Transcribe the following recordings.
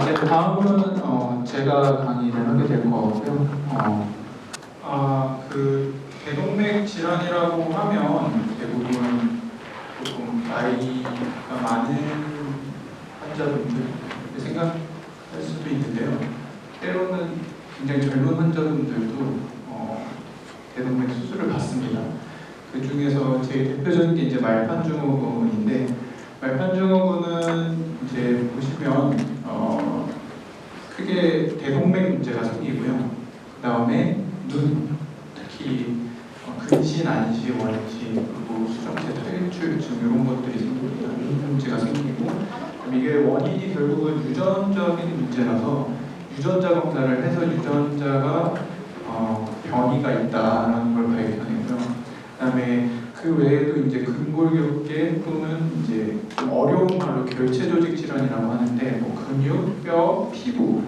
이제 다음은 제가 강의를 하게 될 거고요. 그 대동맥 질환이라고 하면 대부분 조금 나이가 많은 환자분들 생각할 수도 있는데요. 때로는 굉장히 젊은 환자분들도 대동맥 수술을 받습니다. 그 중에서 제일 대표적인 게 이제 말판증후군인데, 말판증후군은 이제 보시면 크게 대동맥 문제가 생기고요. 그 다음에 눈, 특히 근시, 난시, 원시, 그리고 수정체 퇴출증 이런 것들이 생깁니다. 눈 문제가 생기고, 이게 원인이 결국은 유전적인 문제라서 유전자 검사를 해서 유전자가 변이가 있다라는 걸 발견했고요. 그다음에 그 외에도 이제 근골격계 또는 이제 좀 어려운 말로 결체 조직 질환이라고 하는데, 뭐 근육, 뼈, 피부,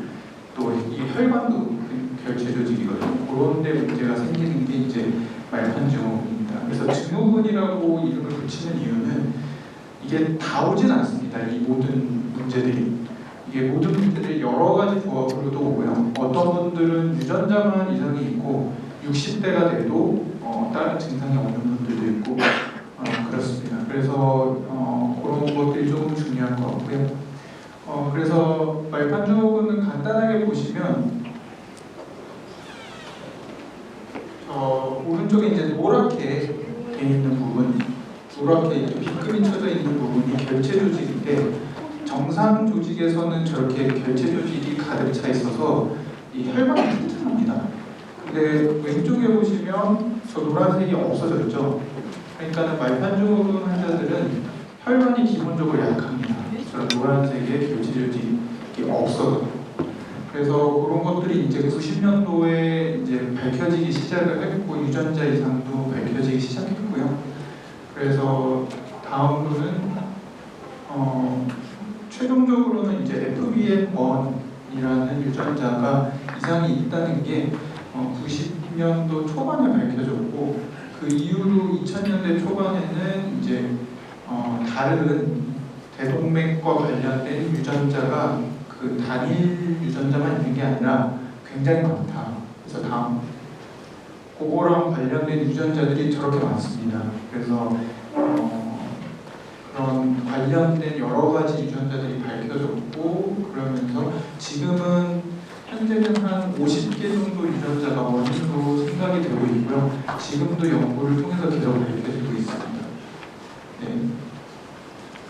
또 이 혈관도 결체 조직이거든요. 그런 데 문제가 생기는 게 이제 말판증후군입니다. 그래서 증후군이라고 이름을 붙이는 이유는 이게 다 오진 않습니다. 이 모든 문제들이. 이게 모든 문제들이 여러 가지 부하로도 오고요. 어떤 분들은 유전자만 이상이 있고 60대가 돼도 다른 증상이 없는 분들도 있고 그렇습니다. 그래서 그런 것들이 조금 중요한 것 같고요. 그래서 말판증후군은 간단하게 보시면 오른쪽에 이제 노랗게 돼 있는 부분, 노랗게 이렇게 빗금이 쳐져 있는 부분이 결체 조직인데, 정상 조직에서는 저렇게 결체 조직이 가득 차 있어서 이 혈관이 튼튼합니다. 근데 왼쪽에 보시면 저 노란색이 없어졌죠. 그러니까 말판증후군 환자들은 혈관이 기본적으로 약합니다. 저런 노란색의 결체 조직이 없어요. 그래서 그런 것들이 이제 90년도에 이제 밝혀지기 시작을 했고, 유전자 이상도 밝혀지기 시작했고요. 그래서 다음으로는 최종적으로는 이제 FBN1이라는 유전자가 이상이 있다는 게 90년도 초반에 밝혀졌고, 그 이후로 2000년대 초반에는 이제 다른 대동맥과 관련된 유전자가 그 단일 유전자만 있는 게 아니라 굉장히 많다. 그래서 다음 그거랑 관련된 유전자들이 저렇게 많습니다. 그래서 그런 관련된 여러 가지 유전자들이 밝혀졌고, 그러면서 지금은 현재는 한 50개 정도 유전자가 원인으로 생각이 되고 있고요. 지금도 연구를 통해서 계속 밝혀지고 있습니다. 네.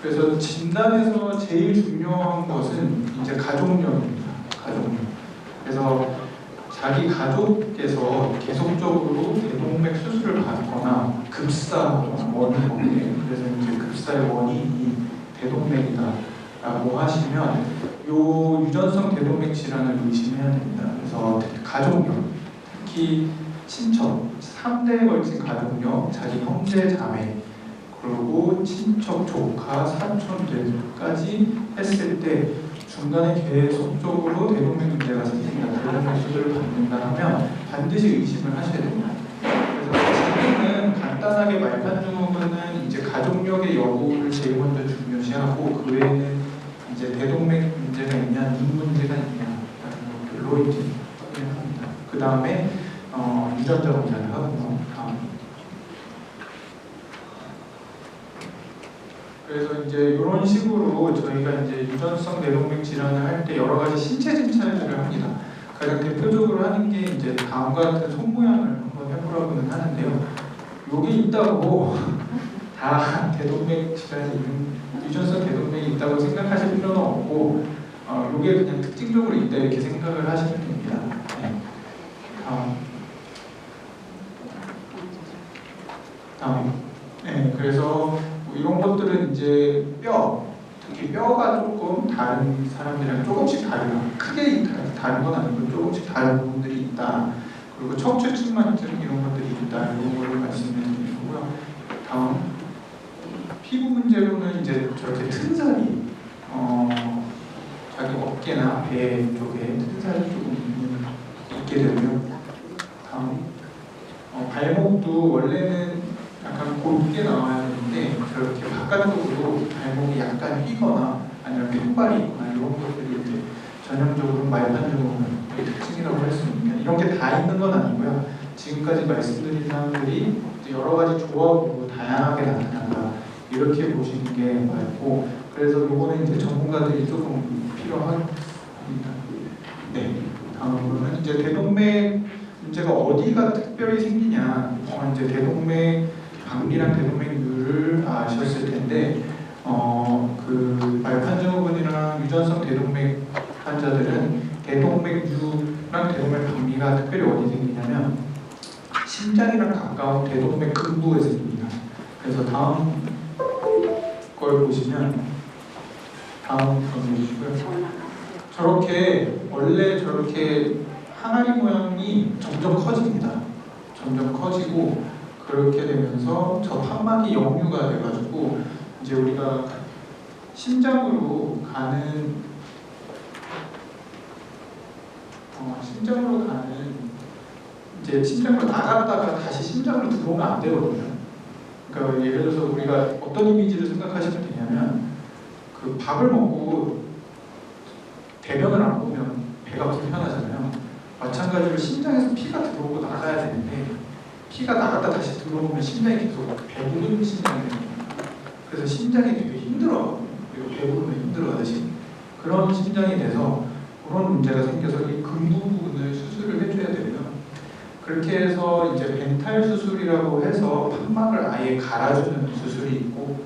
그래서 진단에서 제일 중요한 것은 이제 가족력입니다. 가족력. 그래서 자기 가족께서 계속적으로 대동맥 수술을 받거나 급사하거나 원인, 그래서 이제 급사의 원인이 대동맥이다라고 하시면 요 유전성 대동맥 질환을 의심해야 됩니다. 그래서 가족력, 특히 친척, 3대에 걸친 가족력, 자기 형제, 자매, 그리고 친척, 조카, 사촌들까지 했을 때 중간에 계속적으로 대동맥 문제가 생긴다, 대동맥 수술을 받는다 하면 반드시 의심을 하셔야 됩니다. 그래서 지금은 간단하게 말판증후군은 이제 가족력의 여부를 제일 먼저 중요시하고, 그 외에는 이제 대동맥 문제가 있냐, 눈 문제가 있냐라는 것들로 이제 확인을 합니다. 그 다음에 유전자 검사를 하고요. 그래서 이제 이런 식으로 저희가 이제 유전성 대동맥 질환을 할 때 여러 가지 신체 진찰들을 합니다. 가장 대표적으로 하는 게 이제 다음과 같은 손 모양을 한번 해보라고는 하는데요. 요게 있다고 다 대동맥 질환이 있는, 유전성 대동맥이 있다고 생각하실 필요는 없고, 요게 그냥 특징적으로 있다 이렇게 생각을 하시면 됩니다. 네. 다음. 네, 그래서 이런 것들은 이제 특히 뼈가 조금 다른 사람들이랑 조금씩 다르다. 크게 다른 건 아니고 조금씩 다른 부분들이 있다. 그리고 척추측만증 이런 것들이 있다. 이런 거를 말씀드리는 거고요. 다음, 피부 문제로는 이제 저렇게 튼살이 자기 어깨나 배 쪽에 튼살이 조금 있게 되고요. 다음, 발목도 원래는 약간 곱게 나와야 되는데 저렇게 바깥쪽으로 발목이 약간 휘거나 아니면 펜발이 있거나 이런 것들이 이제 말판 증후군의 특징이라고 할 수 있는 이런 게 다 있는 건 아니고요. 지금까지 말씀드린 사항들이 여러 가지 조합으로 다양하게 나타난다 이렇게 보시는 게 맞고, 그래서 요거는 이제 전문가들이 조금 필요합니다. 네, 다음으로는 이제 대동맥 문제가 어디가 특별히 생기냐, 이제 대동맥 박리랑 대동맥류를 아셨을 텐데, 그 말판 증후군이랑 유전성 대동맥 환자들은 대동맥류랑 대동맥 박리가 특별히 어디 생기냐면 심장이랑 가까운 대동맥 근부에 생깁니다. 그래서 다음 걸 보시면 다음 걸 보시고요. 저렇게 원래 저렇게 항아리 모양이 점점 커집니다. 점점 커지고 그렇게 되면서 저 판막이 역류가 돼가지고 이제 우리가 심장으로 가는 이제 심장으로 나갔다가 다시 심장으로 들어오면 안 되거든요. 그러니까 예를 들어서 우리가 어떤 이미지를 생각하시면 되냐면 그 밥을 먹고 대변을 안 보면 배가 불편하잖아요. 마찬가지로 심장에서 피가 들어오고 나가야 되는데 피가 나갔다 다시 들어오면 심장이 계속 배부른 심장이 됩니다. 그래서 심장이 되게 힘들어요. 그리고 배부르면 힘들어하듯이 그런 심장이 돼서 그런 문제가 생겨서 이 근부 부분을 수술을 해줘야 되고요. 그렇게 해서 이제 벤탈 수술이라고 해서 판막을 아예 갈아주는 수술이 있고,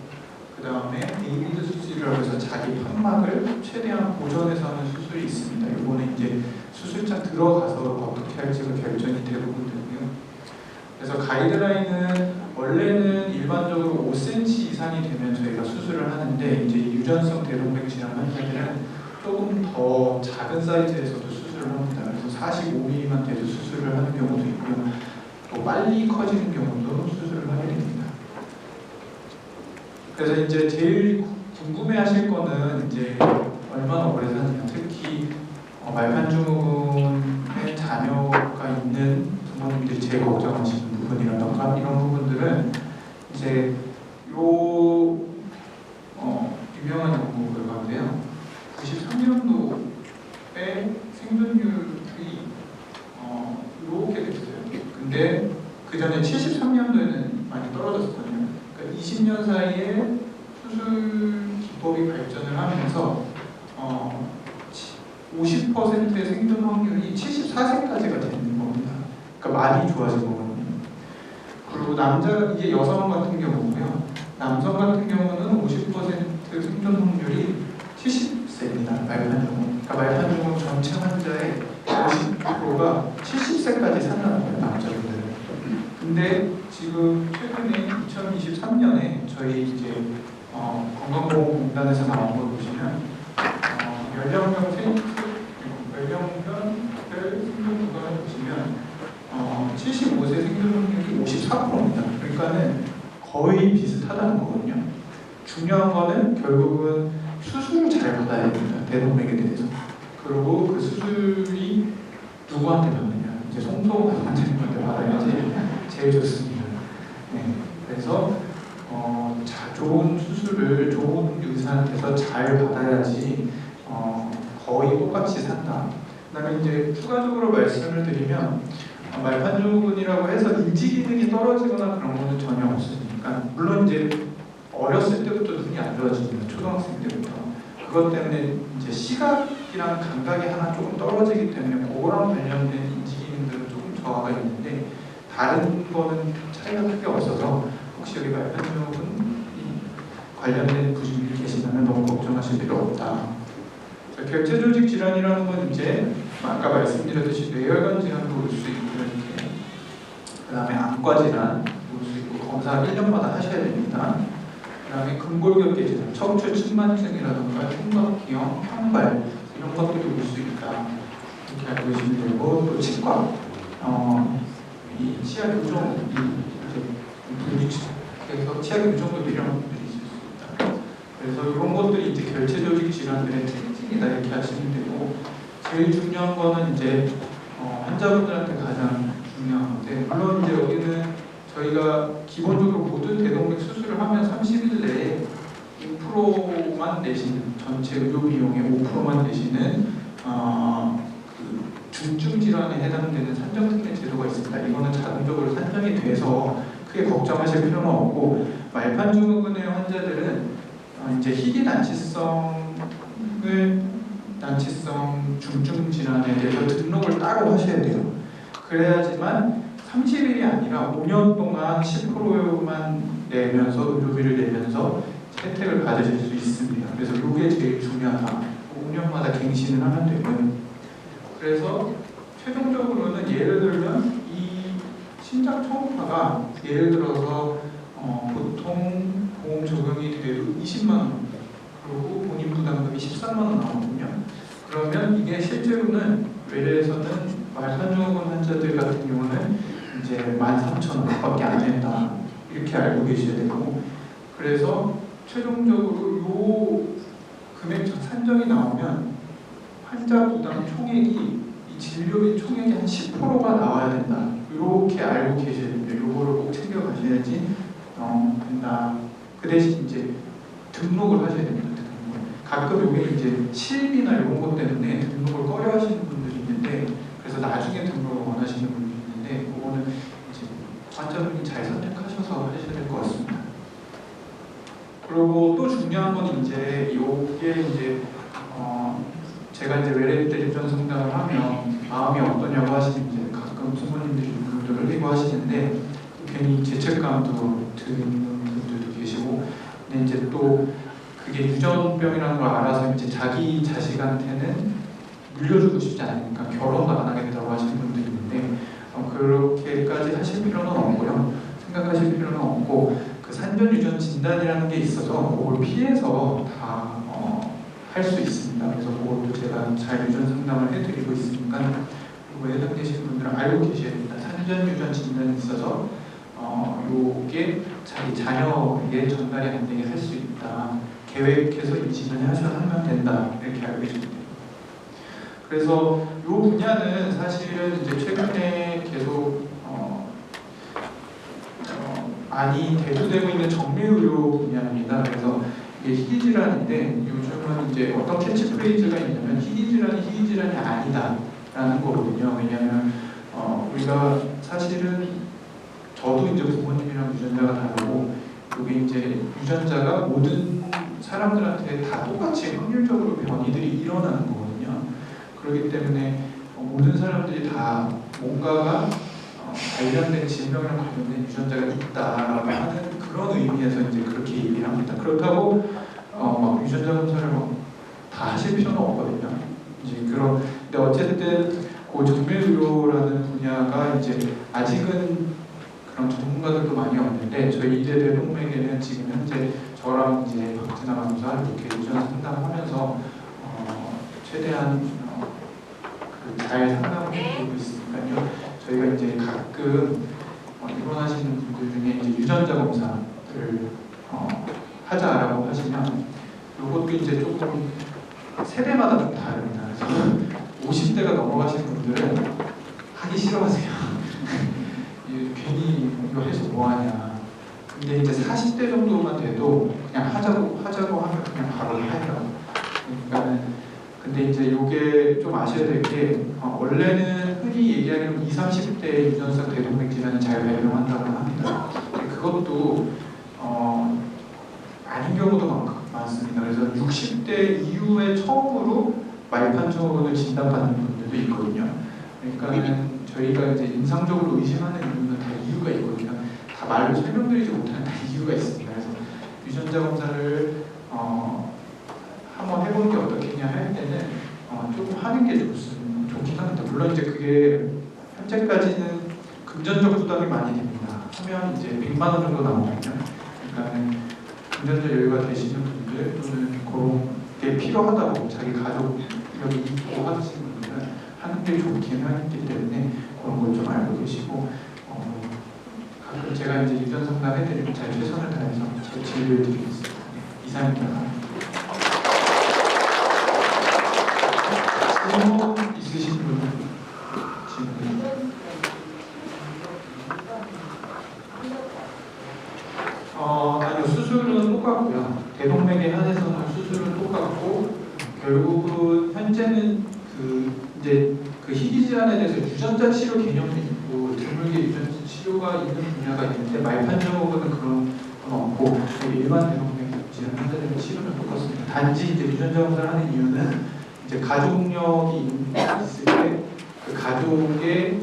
그 다음에 데이비드 수술이라고 해서 자기 판막을 최대한 보존해서 하는 수술이 있습니다. 이거는 이제 수술장 들어가서 어떻게 할지가 결정이 대부분 되고요. 그래서 가이드라인은 원래는 일반적으로 5cm 이상이 되면 저희가 수술을 하는데, 이제 유전성 대동맥 질환 환자들은 조금 더 작은 사이즈에서도 수술을 합니다. 그래서 45mm만 돼도 수술을 하는 경우도 있고요. 또 빨리 커지는 경우도 수술을 하게 됩니다. 그래서 이제 제일 궁금해하실 거는 이제 얼마나 오래 사느냐, 특히 말판 증후군의 자녀가 있는 부모님들이 제일 걱정하시는 부분이라던가 이런 부분들은 이제 유명한 연구 결과인데요. 93년도에 생존율이 이렇게 됐어요. 근데 그 전에 73년도에는 많이 떨어졌거든요. 그러니까 20년 사이에 수술 기법이 발전을 하면서 50%의 생존 확률이 74세까지가 되는 겁니다. 그러니까 많이 좋아진 거거든요. 그리고 이게 여성 같은 경우고요. 남성 같은 경우는 50% 생존 확률이 70세입니다. 말판 증후군. 그러니까 말판 증후군 전체 환자의 50%가 70세까지 산다는 거예요, 남자분들은. 근데 지금 최근에 2023년에 저희 이제 건강보험공단에서 나온 걸 보시면 연령별 생존 구간을 보시면 75세 생존 확률이 54%입니다. 그러니까는 거의 비슷하다는 거거든요. 중요한 거는 결국은 수술을 잘 받아야 됩니다. 대동맥에 대해서. 그리고 그 수술이 누구한테 받느냐. 이제 송소호 환자님한테 받아야지 제일 좋습니다. 네. 그래서 좋은 수술을 좋은 의사한테서 잘 받아야지 거의 똑같이 산다. 그다음에 이제 추가적으로 말씀을 드리면 말판 증후군이라고 해서 인지 기능이 떨어지거나 그런 거는 전혀 없으니까, 물론 이제 어렸을 때부터 눈이 안 좋아집니다. 초등학생 때부터. 그것 때문에 이제 시각이랑 감각이 하나 조금 떨어지기 때문에 그거랑 관련된 인지 기능들은 조금 저하가 있는데, 다른 거는 차이가 크게 없어서 혹시 여기 말판 증후군 관련된 부분이 계시다면 너무 걱정하실 필요 없다. 결제 조직 질환이라는 건 이제 아까 말씀드렸듯이 뇌혈관 질환도 올 수 있고, 이렇게 그다음에 안과 질환 올 수 있고, 검사 1년마다 하셔야 됩니다. 그다음에 근골격계 질환, 척추 측만증이라든가 흉곽기형, 평발 이런 것들이 올 수 있다. 이렇게 알고 계시면 되고, 또 치과, 이 치아 교정, 그래서 치아 교정도 필요한 분들이 있을 수 있다. 그래서 이런 것들이 이제 결체 조직 질환들의 특징이다 이렇게 하시면 되고, 제일 중요한 거는 이제 환자분들한테 가장 중요한 건데, 물론 이제 여기는 저희가 기본적으로 모든 대동맥 수술을 하면 30일 내에 5%만 내시는, 전체 의료 비용의 5%만 내시는 질환에 해당되는 산정특례 제도가 있습니다. 이거는 자동적으로 산정이 돼서 크게 걱정하실 필요는 없고, 말판증후군의 환자들은 이제 희귀 난치성 중증 질환에 대해서 등록을 따로 하셔야 돼요. 그래야지만 30일이 아니라 5년 동안 10%만 내면서 의료비를 내면서 혜택을 받으실 수 있습니다. 그래서 이게 제일 중요하다. 5년마다 갱신을 하면 되고요. 그래서 최종적으로는 예를 들면 이 신작 초음파가 예를 들어서 보통 보험 적용이 돼도 20만 원, 그리고 본인 부담금이 13만 원 나오거든요. 그러면 이게 실제로는 외래에서는 말산증후군 환자들 같은 경우는 이제 13,000원밖에 안 된다, 이렇게 알고 계셔야 되고, 그래서 최종적으로 요 금액 산정이 나오면 환자 부담 총액이 이 진료비 총액의 한 10%가 나와야 된다, 이렇게 알고 계셔야 됩니다. 요거를 꼭 챙겨가셔야지 된다. 그 대신 이제 등록을 하셔야 됩니다. 가끔 여기 이제 실비나 이런 것 때문에 등록을 꺼려 하시는 분들이 있는데, 그래서 나중에 등록을 원하시는 분들이 있는데, 그거는 이제 환자분이 잘 선택하셔서 하셔야 될 것 같습니다. 그리고 또 중요한 건 이제 요게 이제 제가 이제 외래인들 입장 상담을 하면 마음이 어떠냐고 하시는, 이제 가끔 부모님들이 눈물을 흘리고 하시는데 괜히 죄책감도 드는 분들도 계시고, 근데 이제 또 그게 유전병이라는 걸 알아서 이제 자기 자식한테는 물려주고 싶지 않으니까 결혼도 안 하겠다고 하시는 분들이 있는데, 그렇게까지 하실 필요는 없고요. 생각하실 필요는 없고, 그 산전 유전 진단이라는 게 있어서 그걸 피해서 다 할 수 있습니다. 그래서 그것도 제가 잘 유전 상담을 해드리고 있으니까 그거에 해당되시는 분들은 알고 계셔야 됩니다. 산전 유전 진단이 있어서 요게 자기 자녀에게 전달이 안 되게 할 수 있다. 계획해서 임신을 하면 된다, 이렇게 알고 계십니다. 그래서 이 분야는 사실은 이제 최근에 계속 많이 대두되고 있는 정밀의료 분야입니다. 그래서 이게 희귀질환인데, 요즘은 이제 어떤 캐치프레이즈가 있냐면 희귀질환이 아니다라는 거거든요. 왜냐하면 우리가 사실은 저도 이제 부모님이랑 유전자가 다르고, 여기 이제 유전자가 모든 사람들한테 다 똑같이 확률적으로 변이들이 일어나는 거거든요. 그렇기 때문에 모든 사람들이 다 뭔가가 관련된 질병이랑 관련된 유전자가 있다라고 하는 그런 의미에서 이제 그렇게 얘기를 합니다. 그렇다고 막 유전자 검사를 다 하실 필요는 없거든요. 이제 근데 어쨌든 그 정밀의료라는 분야가 이제 아직은 그런 전문가들도 많이 없는데, 저희 이대 대동맥에는 지금 현재 저랑 이제 박진아 간호사 이렇게 유전 상담하면서 최대한 잘 상담을 해드리고 있으니까요. 저희가 이제 가끔 입원하시는 분들 중에 이제 유전자 검사를 하자라고 하시면, 이것도 이제 조금 세대마다 좀 다릅니다. 그래서 50대가 넘어가시는 분들은 하기 싫어하세요. 괜히 이거 해서 뭐하냐. 근데 이제 40대 정도만 돼도 그냥 하자고 하면 그냥 바로 해요. 그러니까는 근데 이제 이게 좀 아셔야 될 게, 원래는 흔히 얘기하는 20, 30대 유전성 대동맥 질환을 잘 발병한다고 합니다. 그것도 아닌 경우도 많습니다. 그래서 60대 이후에 처음으로 말판증후군을 진단받는 분들도 있거든요. 그러니까 저희가 이제 임상적으로 의심하는 이유는 다 이유가 있거든요. 다 말로 설명드리지 못하는 다 이유가 있습니다. 그래서 유전자 검사를 한번 해보는 게 어떻겠냐 할 때는 조금 하는 게 좋긴 합니다. 물론 이제 그게 현재까지는 금전적 부담이 많이 됩니다. 하면 이제 100만 원 정도 나오거든요. 그러니까 금전적 여유가 되시는 분들, 또는 그런 게 필요하다고 자기 가족력이 있고 하시는 분들은 하는 게 좋긴 하기 때문에 그런 걸 좀 알고 계시고, 가끔 제가 이제 유전 상담 해드리면 잘 최선을 다해서 제가 진료해 드리겠습니다. 이상입니다. 질문 있으신 분? 질문? 아니요, 수술은 똑같고요. 대동맥에 한해서는 수술은 똑같고, 결국은 현재는 그 이제 그 희귀 질환에 대해서 유전자 치료 개념이 있고 드물게 유전자 치료가 있는 분야가 있는데 말판정후군은 그런 건 없고 일반 대동맥 질환 환자들의 치료는 똑같습니다. 단지 이제 유전자 검사를 하는 이유는 이제 가족력이 있을 때 그 가족의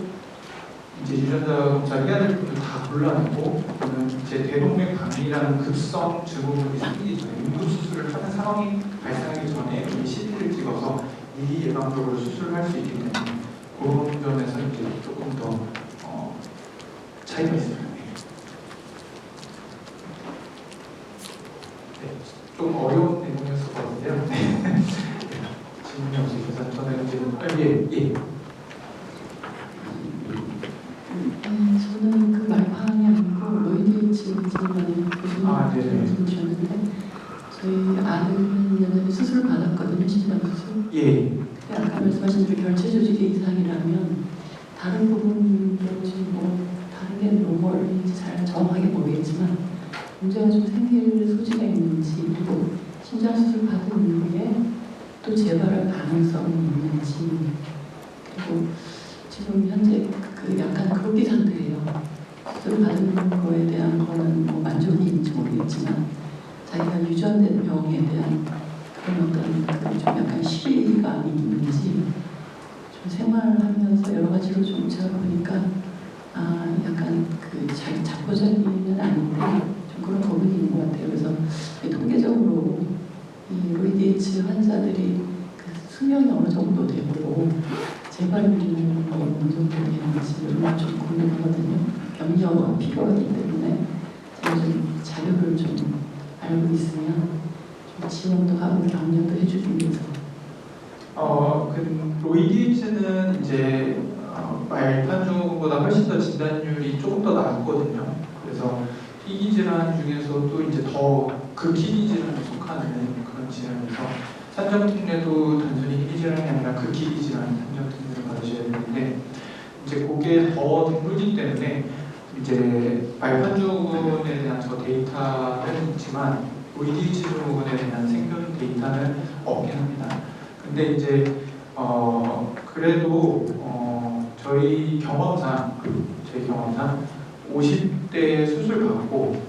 이제 유전자 검사를 해야 될 분을 다 골라내고 그러면 이제 대동맥 박리라는 급성 증후군이 생기기 전에 응급수술을 하는 상황이 발생하기 전에 이 CT를 찍어서 미리 예방적으로 수술을 할 수 있기 때문에 그런 점에서 이제 조금 더 차이가 있습니다. 네, 좀 어려운 내용이었을 것 같은데요. 네. 질문이 없으셔서 저는 이제 예. 저는 그 말판이 아니고 로이드 질문을 주셨는데 저희 아들은 수술 받았거든요. 심장 수술. 예. 아까 말씀하신 대로 결체 조직의 이상이라면 다른 부분도 지금 뭐 다른 게 뭐인지 잘 정확하게 모르겠지만 문제가 좀 생길 소지가 있는지 그리고 심장 수술 받은 이후에 또 재발할 가능성이 있는지 그리고 지금 현재 그 약간 그렇게 상태예요. 수술 받은 거에 대한 거는 뭐 만족인지 모르겠지만 자기가 유전된 병에 대한 그런 어떤 좀 약간 시비가 있는지 좀 생활하면서 여러 가지로 좀 제가 보니까 약간 그 자기 자포자기는 아닌데 좀 그런 부분이 있는 것 같아요. 그래서 통계적으로 이 로이드 환자들이 그 수명이 어느 정도 되고 재발률은 어느 정도 되는지 좀 궁금하거든요. 병력은 필요하기 때문에 제가 좀 자료를 좀 알고 있으면 좀 지원도 하고 격려도 해주기 위해서. 그 로이디즈는 이제 말판증후군보다 훨씬 더 진단율이 조금 더 낮거든요. 그래서 희귀 질환 중에서도 이제 더 극희귀 질환에 속하는 그런 질환이라서 산정특례도 단순히 희귀 질환이 아니라 극희귀 질환 산정특례를 받으셔야 되는데 이제 그게 더 드물기 때문에 이제 말판증후군에 대한 저 데이터는 있지만 로이드 증후군에 대한 생존 데이터는 없긴 합니다. 근데 이제 그래도 저희 경험상 50대 수술 받고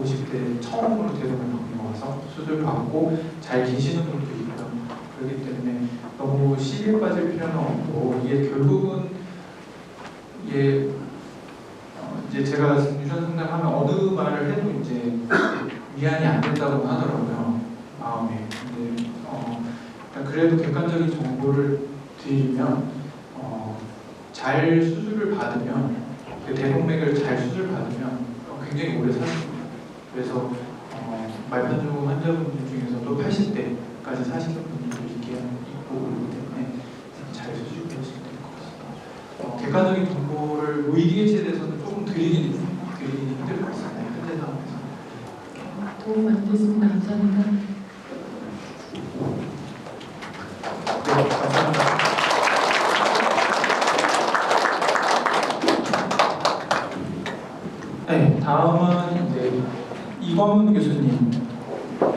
50대 처음으로 대동맥 와서 수술 받고 잘 계시는 분도 있고요. 그렇기 때문에 너무 시비에 빠질 필요는 없고 이게 결국은 이제 제가 유전 상담하면 어느 말을 해도 이제 위안이 안 된다고 하더라고요. 마음에. 근데 그래도 객관적인 정보를 드리면 잘 수술을 받으면 그 대동맥을 잘 수술 받으면 굉장히 오래 사십니다. 그래서 말판증후군 환자분들 중에서도 80대까지 사시는 분들도 있고 그렇기 때문에 잘 수술하시면 될 것 같습니다. 객관적인 정보를 로이디에 대해서는 조금 드리긴 힘들 것 같습니다. 현재 상황에서. 도움 많이 됐습니다. 감사합니다. 네, 감사합니다. 네, 다음은 이제 이광훈 교수님.